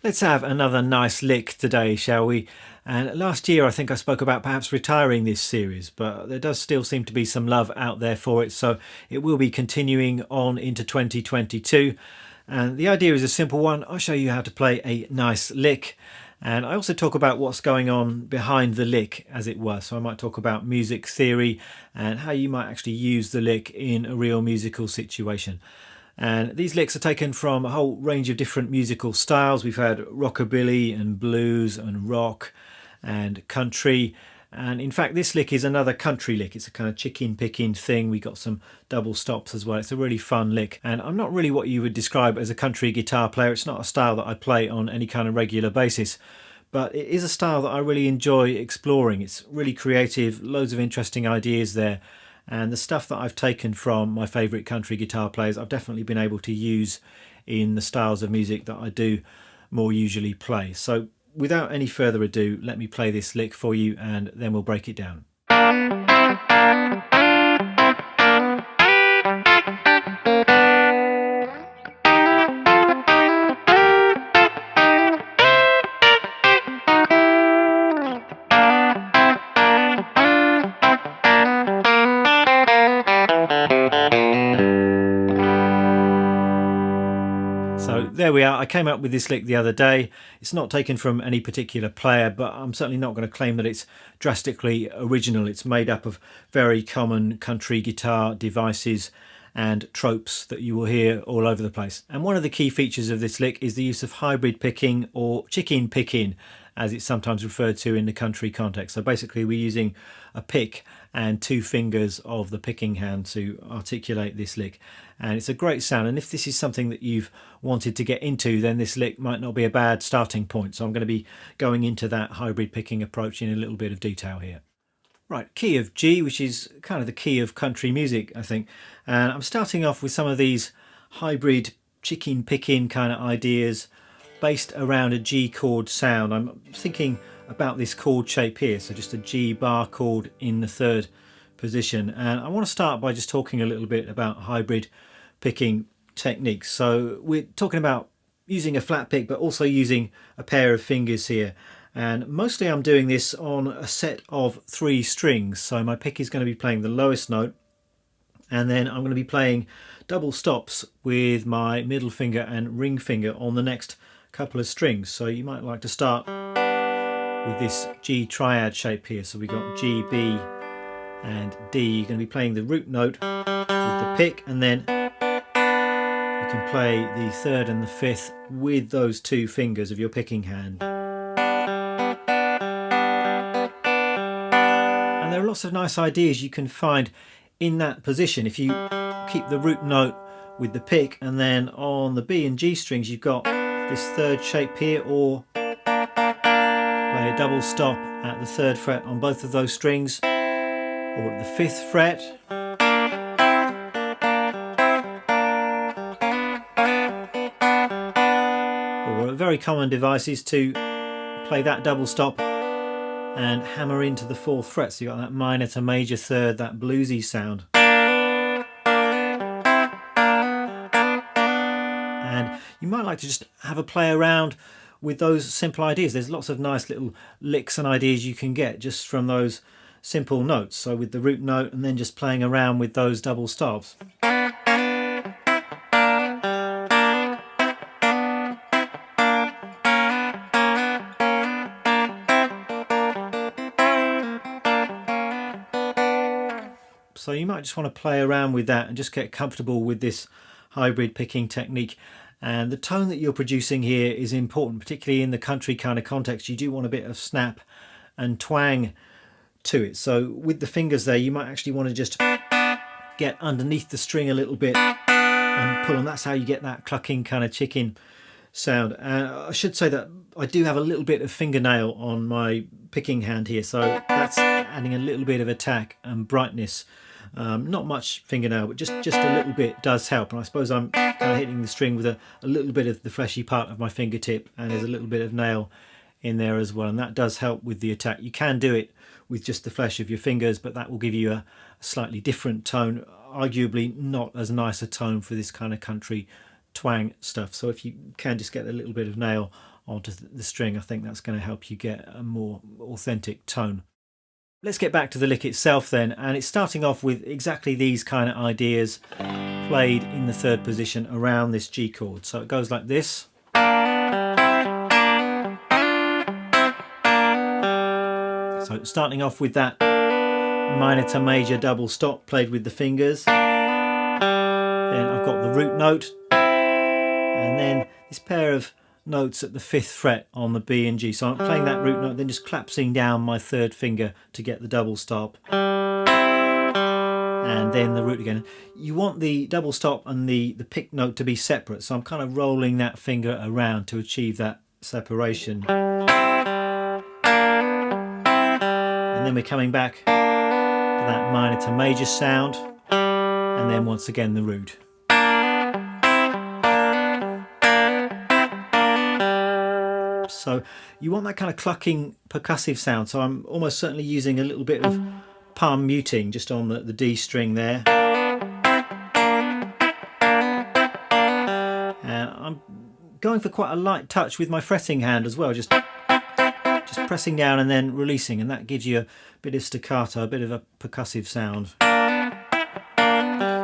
Let's have another nice lick today, shall we? And last year I think I spoke about perhaps retiring this series, but there does still seem to be some love out there for it, so it will be continuing on into 2022. And the idea is a simple one. I'll show you how to play a nice lick. And I also talk about what's going on behind the lick, as it were. So I might talk about music theory and how you might actually use the lick in a real musical situation. And these licks are taken from a whole range of different musical styles. We've had rockabilly and blues and rock and country. And in fact, this lick is another country lick. It's a kind of chicken picking thing. We got some double stops as well. It's a really fun lick. And I'm not really what you would describe as a country guitar player. It's not a style that I play on any kind of regular basis. But it is a style that I really enjoy exploring. It's really creative, loads of interesting ideas there. And the stuff that I've taken from my favourite country guitar players, I've definitely been able to use in the styles of music that I do more usually play. So without any further ado, let me play this lick for you and then we'll break it down. So there we are. I came up with this lick the other day. It's not taken from any particular player, but I'm certainly not going to claim that it's drastically original. It's made up of very common country guitar devices and tropes that you will hear all over the place. And one of the key features of this lick is the use of hybrid picking, or chicken picking, as it's sometimes referred to in the country context. So basically we're using a pick and two fingers of the picking hand to articulate this lick. And it's a great sound, and if this is something that you've wanted to get into, then this lick might not be a bad starting point. So I'm going to be going into that hybrid picking approach in a little bit of detail here. Right, key of G, which is kind of the key of country music, I think. And I'm starting off with some of these hybrid chicken picking kind of ideas based around a G chord sound. I'm thinking about this chord shape here, so just a G bar chord in the third position. And I want to start by just talking a little bit about hybrid picking techniques. So we're talking about using a flat pick, but also using a pair of fingers here. And mostly I'm doing this on a set of 3 strings. So my pick is going to be playing the lowest note, and then I'm going to be playing double stops with my middle finger and ring finger on the next couple of strings. So you might like to start with this G triad shape here. So we've got G, B and D. You're going to be playing the root note with the pick, and then you can play the third and the fifth with those 2 fingers of your picking hand. And there are lots of nice ideas you can find in that position. If you keep the root note with the pick, and then on the B and G strings you've got this third shape here, or play a double stop at the 3rd fret on both of those strings, or at the 5th fret. Or a very common device is to play that double stop and hammer into the 4th fret, so you've got that minor to major third, that bluesy sound. And you might like to just have a play around with those simple ideas. There's lots of nice little licks and ideas you can get just from those simple notes. So with the root note, and then just playing around with those double stops. So you might just want to play around with that and just get comfortable with this hybrid picking technique. And the tone that you're producing here is important, particularly in the country kind of context. You do want a bit of snap and twang to it. So with the fingers there, you might actually want to just get underneath the string a little bit and pull, and that's how you get that clucking kind of chicken sound. And I should say that I do have a little bit of fingernail on my picking hand here, so that's adding a little bit of attack and brightness. Not much fingernail, but just a little bit does help. And I suppose I'm kind of hitting the string with a little bit of the fleshy part of my fingertip, and there's a little bit of nail in there as well, and that does help with the attack. You can do it with just the flesh of your fingers, but that will give you a slightly different tone, arguably not as nice a tone for this kind of country twang stuff. So if you can just get a little bit of nail onto the string. I think that's going to help you get a more authentic tone. Let's get back to the lick itself then, and it's starting off with exactly these kind of ideas played in the third position around this G chord. So it goes like this. So starting off with that minor to major double stop played with the fingers. Then I've got the root note, and then this pair of notes at the 5th fret on the B and G. So I'm playing that root note, then just collapsing down my 3rd finger to get the double stop. And then the root again. You want the double stop and the pick note to be separate, so I'm kind of rolling that finger around to achieve that separation. And then we're coming back to that minor to major sound, and then once again the root. So you want that kind of clucking percussive sound, so I'm almost certainly using a little bit of palm muting just on the D string there. And I'm going for quite a light touch with my fretting hand as well, just pressing down and then releasing, and that gives you a bit of staccato, a bit of a percussive sound.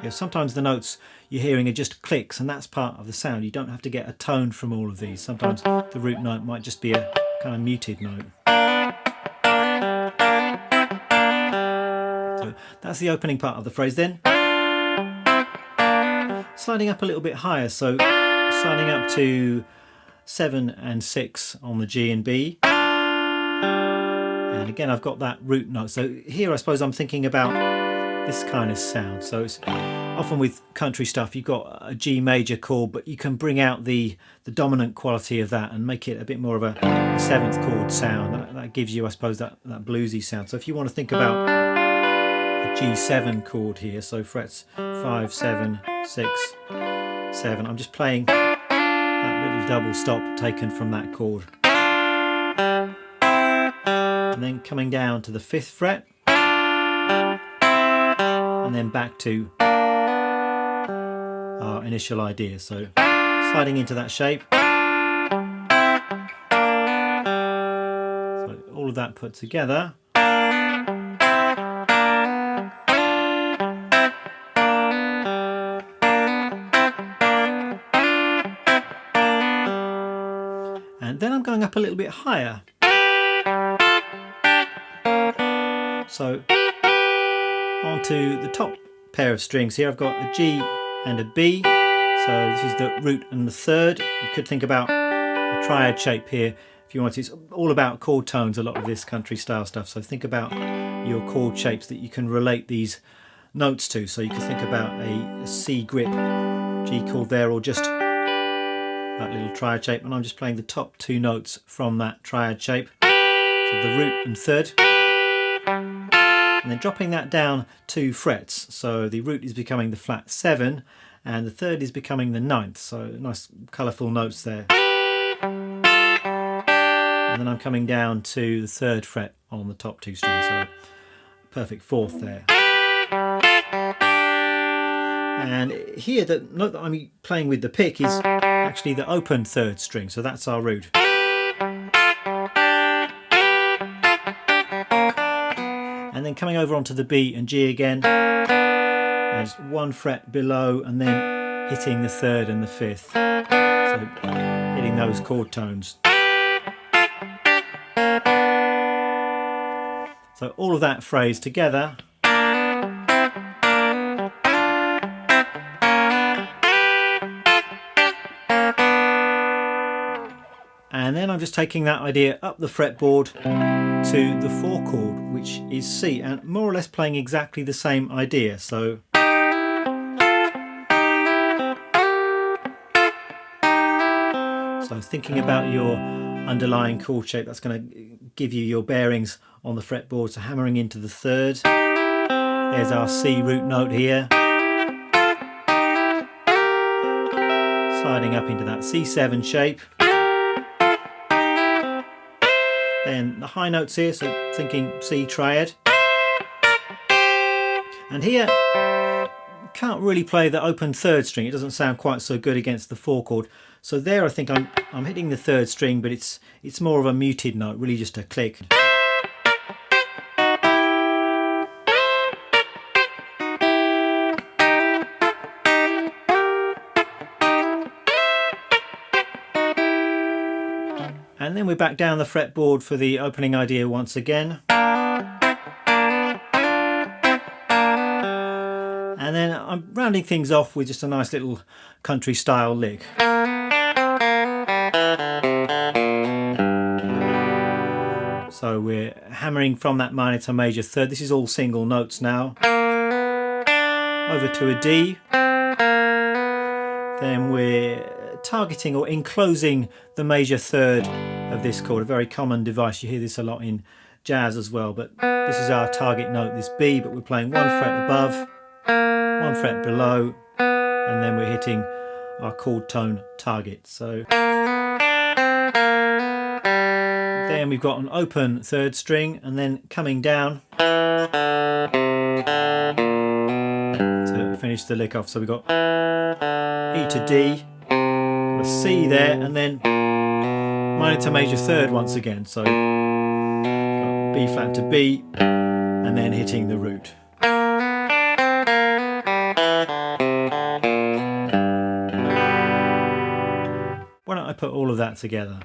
Yeah, sometimes the notes you're hearing are just clicks, and that's part of the sound. You don't have to get a tone from all of these. Sometimes the root note might just be a kind of muted note. So that's the opening part of the phrase. Then sliding up a little bit higher, so sliding up to 7 and 6 on the G and B. And again, I've got that root note. So here I suppose I'm thinking about this kind of sound. So it's often with country stuff, you've got a G major chord, but you can bring out the dominant quality of that and make it a bit more of a 7th chord sound. That gives you, I suppose, that bluesy sound. So if you want to think about a G7 chord here, so frets 5, 7, 6, 7, I'm just playing that little double stop taken from that chord. And then coming down to the 5th fret, and then back to our initial idea. So sliding into that shape. So all of that put together. And then I'm going up a little bit higher. So onto the top pair of strings here, I've got a G and a B. So this is the root and the 3rd. You could think about a triad shape here if you want. It's all about chord tones, a lot of this country style stuff. So think about your chord shapes that you can relate these notes to. So you can think about a C grip G chord there, or just that little triad shape. And I'm just playing the top 2 notes from that triad shape. So the root and 3rd. And then dropping that down 2 frets, so the root is becoming the flat 7 and the 3rd is becoming the 9th, so nice colourful notes there. And then I'm coming down to the 3rd fret on the top 2 strings, so perfect 4th there. And here the note that I'm playing with the pick is actually the open 3rd string, so that's our root. And then coming over onto the B and G again, and just 1 fret below, and then hitting the 3rd and the 5th. So hitting those chord tones. So all of that phrase together. And then I'm just taking that idea up the fretboard to the 4 chord, which is C, and more or less playing exactly the same idea. So thinking about your underlying chord shape, that's going to give you your bearings on the fretboard. So hammering into the 3rd. There's our C root note here. Sliding up into that C7 shape. Then the high notes here, so thinking C triad. And here, can't really play the open third string. It doesn't sound quite so good against the 4 chord. So there I think I'm hitting the third string, but it's more of a muted note, really just a click. And then we're back down the fretboard for the opening idea once again. And then I'm rounding things off with just a nice little country style lick. So we're hammering from that minor to major third. This is all single notes now. Over to a D. Then we're targeting or enclosing the major third of this chord, a very common device. You hear this a lot in jazz as well, but this is our target note, this B, but we're playing 1 fret above, 1 fret below, and then we're hitting our chord tone target. So then we've got an open third string, and then coming down to finish the lick off. So we've got E to D, a C there, and then minor to major third once again. So B flat to B, and then hitting the root. Why don't I put all of that together?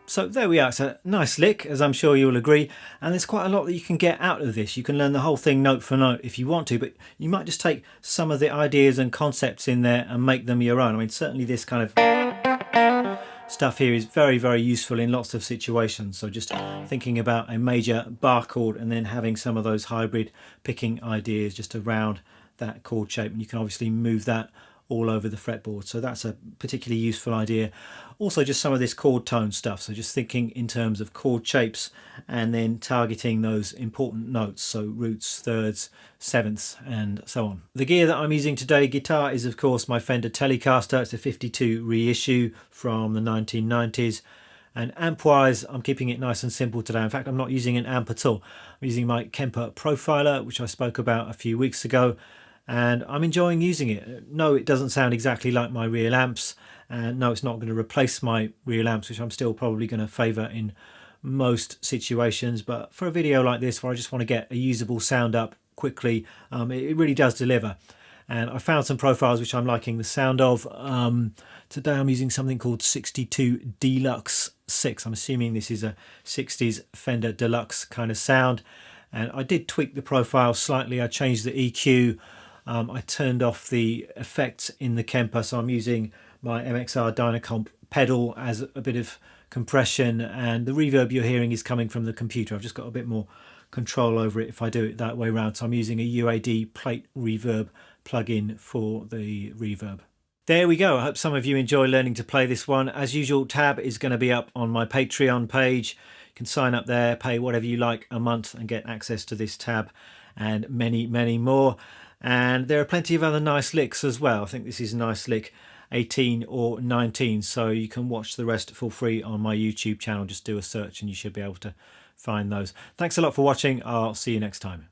So there we are. It's a nice lick, as I'm sure you'll agree, and there's quite a lot that you can get out of this. You can learn the whole thing note for note if you want to, but you might just take some of the ideas and concepts in there and make them your own. I mean, certainly this kind of stuff here is very, very useful in lots of situations. So just thinking about a major bar chord and then having some of those hybrid picking ideas just around that chord shape, and you can obviously move that all over the fretboard. So that's a particularly useful idea. Also just some of this chord tone stuff, so just thinking in terms of chord shapes and then targeting those important notes, so roots, thirds, sevenths and so on. The gear that I'm using today, guitar, is of course my Fender Telecaster. It's a 52 reissue from the 1990s. And amp-wise, I'm keeping it nice and simple today. In fact, I'm not using an amp at all. I'm using my Kemper Profiler, which I spoke about a few weeks ago, and I'm enjoying using it. No, it doesn't sound exactly like my real amps, and no, it's not going to replace my real amps, which I'm still probably going to favour in most situations, but for a video like this where I just want to get a usable sound up quickly, it really does deliver. And I found some profiles which I'm liking the sound of. Today I'm using something called 62 Deluxe 6. I'm assuming this is a 60s Fender Deluxe kind of sound, and I did tweak the profile slightly. I changed the EQ, I turned off the effects in the Kemper, so I'm using my MXR Dynacomp pedal as a bit of compression, and the reverb you're hearing is coming from the computer. I've just got a bit more control over it if I do it that way round, so I'm using a UAD plate reverb plugin for the reverb. There we go. I hope some of you enjoy learning to play this one. As usual, tab is going to be up on my Patreon page. You can sign up there, pay whatever you like a month and get access to this tab and many, many more. And there are plenty of other nice licks as well. I think this is nice lick 18 or 19, so you can watch the rest for free on my YouTube channel. Just do a search and you should be able to find those. Thanks a lot for watching. I'll see you next time.